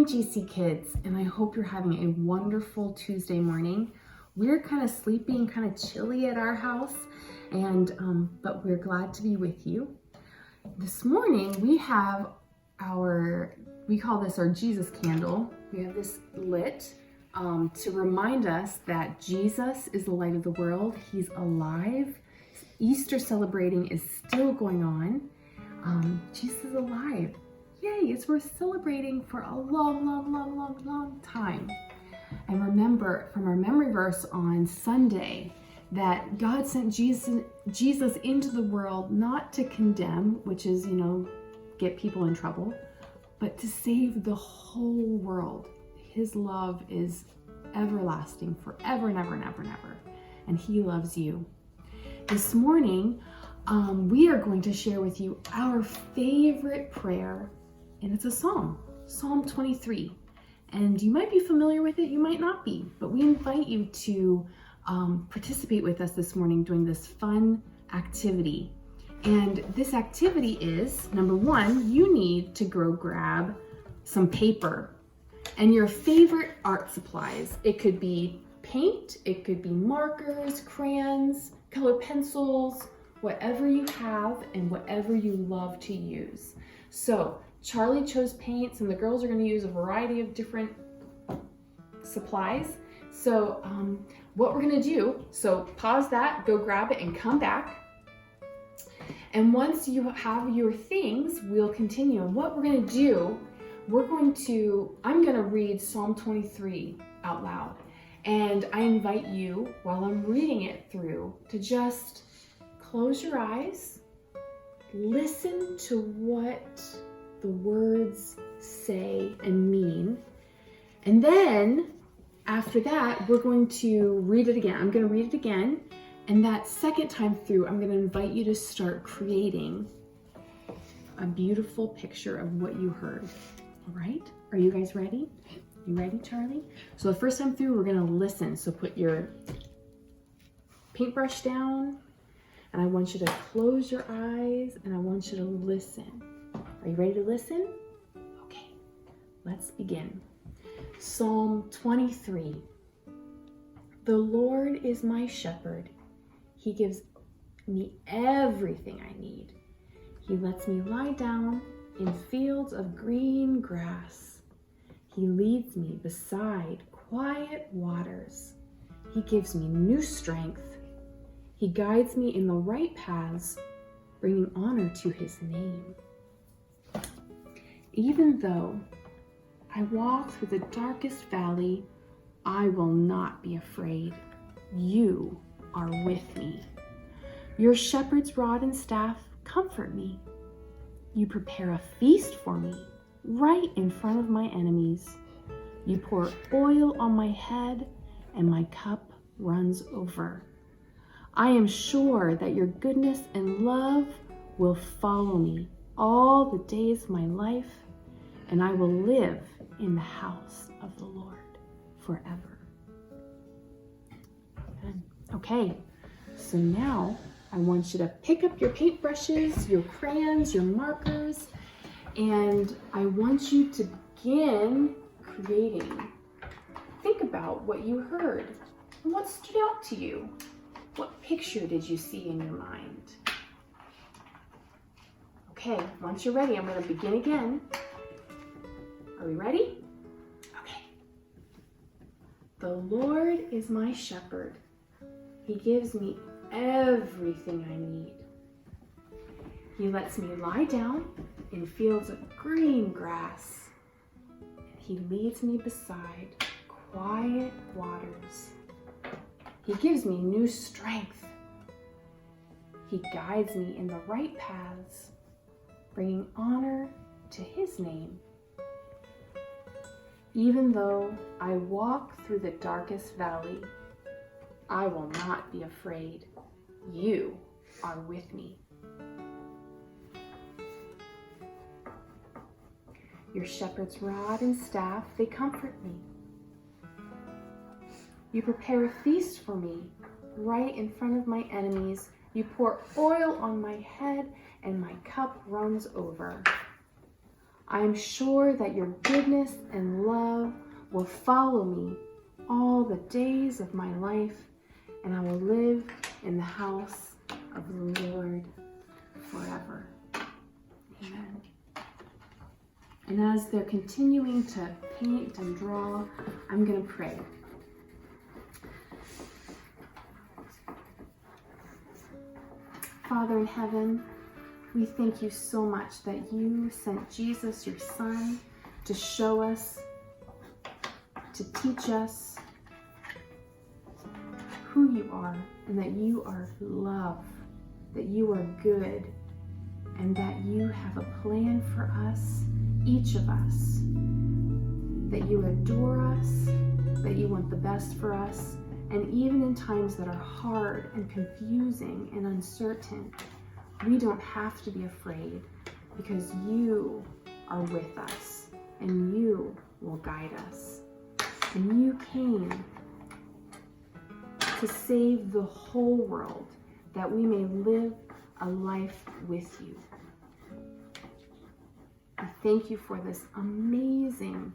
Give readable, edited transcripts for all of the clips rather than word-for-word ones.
morning, GC Kids, and I hope you're having a wonderful Tuesday morning. We're kind of sleepy and kind of chilly at our house, but we're glad to be with you. This morning we have we call this our Jesus candle. We have this lit to remind us that Jesus is the light of the world. He's alive. Easter celebrating is still going on. Jesus is alive. Yay, it's worth celebrating for a long time. And remember from our memory verse on Sunday that God sent Jesus into the world not to condemn, which is, get people in trouble, but to save the whole world. His love is everlasting, forever and ever and ever and ever. And he loves you. This morning, we are going to share with you our favorite prayer, and it's a psalm, Psalm 23. And you might be familiar with it, you might not be, but we invite you to participate with us this morning doing this fun activity. And this activity is, number one, you need to go grab some paper and your favorite art supplies. It could be paint, it could be markers, crayons, color pencils, whatever you have and whatever you love to use. So Charlie chose paints and the girls are going to use a variety of different supplies. So what we're going to do, so pause that, go grab it and come back. And once you have your things, we'll continue. And what we're going to do, I'm going to read Psalm 23 out loud. And I invite you, while I'm reading it through, to just close your eyes, listen to what the words say and mean. And then after that, we're going to read it again. I'm going to read it again. And that second time through, I'm going to invite you to start creating a beautiful picture of what you heard. All right? Are you guys ready? You ready, Charlie? So the first time through, we're going to listen. So put your paintbrush down, and I want you to close your eyes, and I want you to listen. Are you ready to listen? Okay, let's begin. Psalm 23. The Lord is my shepherd. He gives me everything I need. He lets me lie down in fields of green grass. He leads me beside quiet waters. He gives me new strength. He guides me in the right paths, bringing honor to his name. Even though I walk through the darkest valley, I will not be afraid. You are with me. Your shepherd's rod and staff comfort me. You prepare a feast for me right in front of my enemies. You pour oil on my head, and my cup runs over. I am sure that your goodness and love will follow me all the days of my life, and I will live in the house of the Lord forever. Good. Okay, so now I want you to pick up your paintbrushes, your crayons, your markers, and I want you to begin creating. Think about what you heard and what stood out to you. What picture did you see in your mind? Okay, once you're ready, I'm going to begin again. Are we ready? Okay. The Lord is my shepherd. He gives me everything I need. He lets me lie down in fields of green grass. And he leads me beside quiet waters. He gives me new strength. He guides me in the right paths, bringing honor to his name. Even though I walk through the darkest valley, I will not be afraid. You are with me. Your shepherd's rod and staff, they comfort me. You prepare a feast for me right in front of my enemies. You pour oil on my head and my cup runs over. I am sure that your goodness and love will follow me all the days of my life, and I will live in the house of the Lord forever. Amen. And as they're continuing to paint and draw, I'm going to pray. Father in heaven, we thank you so much that you sent Jesus, your Son, to show us, to teach us who you are, and that you are love, that you are good, and that you have a plan for us, each of us, that you adore us, that you want the best for us, and even in times that are hard and confusing and uncertain, we don't have to be afraid because you are with us and you will guide us. And you came to save the whole world that we may live a life with you. I thank you for this amazing,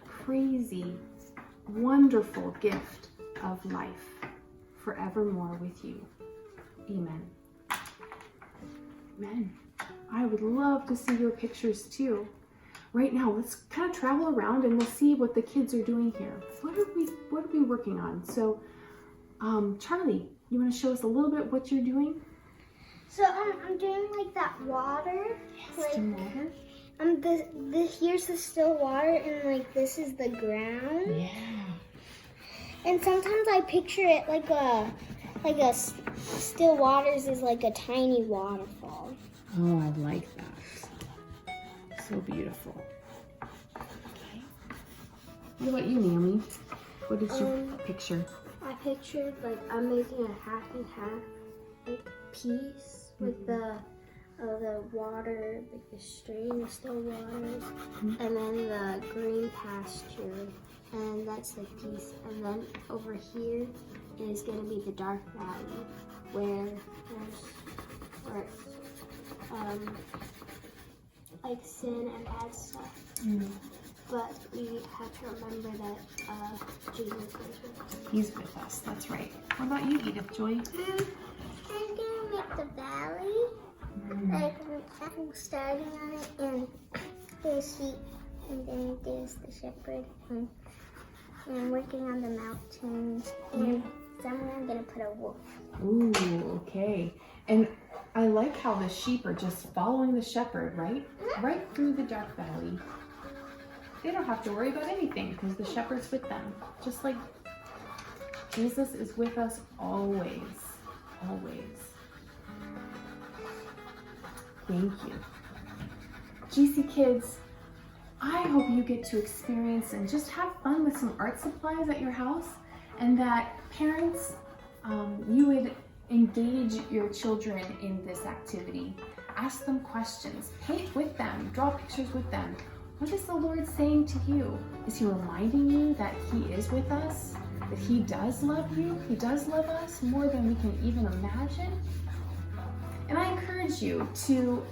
crazy, wonderful gift of life forevermore with you. Amen. Amen. I would love to see your pictures too. Right now, let's kind of travel around and we'll see what the kids are doing here. What are we working on? So, Charlie, you want to show us a little bit what you're doing? So I'm doing like that water. Yes, like, some water. Here's the still water, and like this is the ground. Yeah. And sometimes I picture it like a still waters is like a tiny waterfall. Oh, I like that. So beautiful. Okay. What about you, Naomi? What did you picture? I pictured like I'm making a half and half like piece with the water, like the stream, the still waters, and then the green pasture, and that's the piece. And then over here is going to be the dark valley, where it's like sin and bad stuff. But we have to remember that Jesus is with us. He's with us, that's right. What about you, Edith Joy? I'm gonna make the valley. Like I'm starting on it, and there's sheep, and then there's the shepherd, and I'm working on the mountains, and somewhere I'm gonna put a wolf. Ooh, okay. And I like how the sheep are just following the shepherd, right? Right through the dark valley. They don't have to worry about anything because the shepherd's with them. Just like Jesus is with us always, always. Thank you. GC Kids, I hope you get to experience and just have fun with some art supplies at your house, and that parents, you would engage your children in this activity. Ask them questions, paint with them, draw pictures with them. What is the Lord saying to you? Is he reminding you that he is with us? That he does love you? He does love us more than we can even imagine? And I encourage you to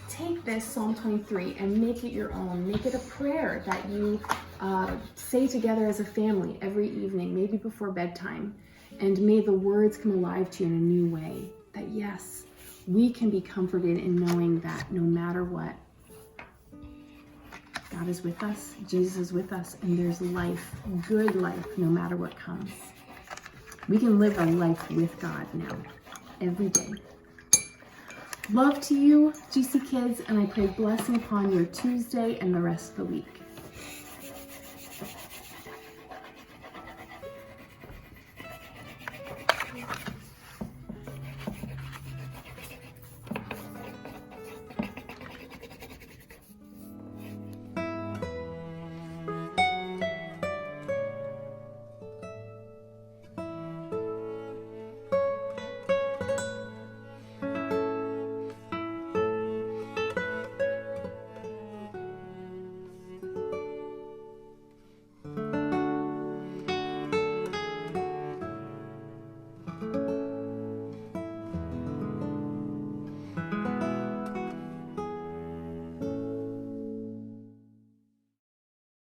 take this Psalm 23 and make it your own. Make it a prayer that you say together as a family every evening, maybe before bedtime. And may the words come alive to you in a new way. That yes, we can be comforted in knowing that no matter what, God is with us, Jesus is with us, and there's life, good life, no matter what comes. We can live a life with God now, every day. Love to you, GC Kids, and I pray blessing upon your Tuesday and the rest of the week.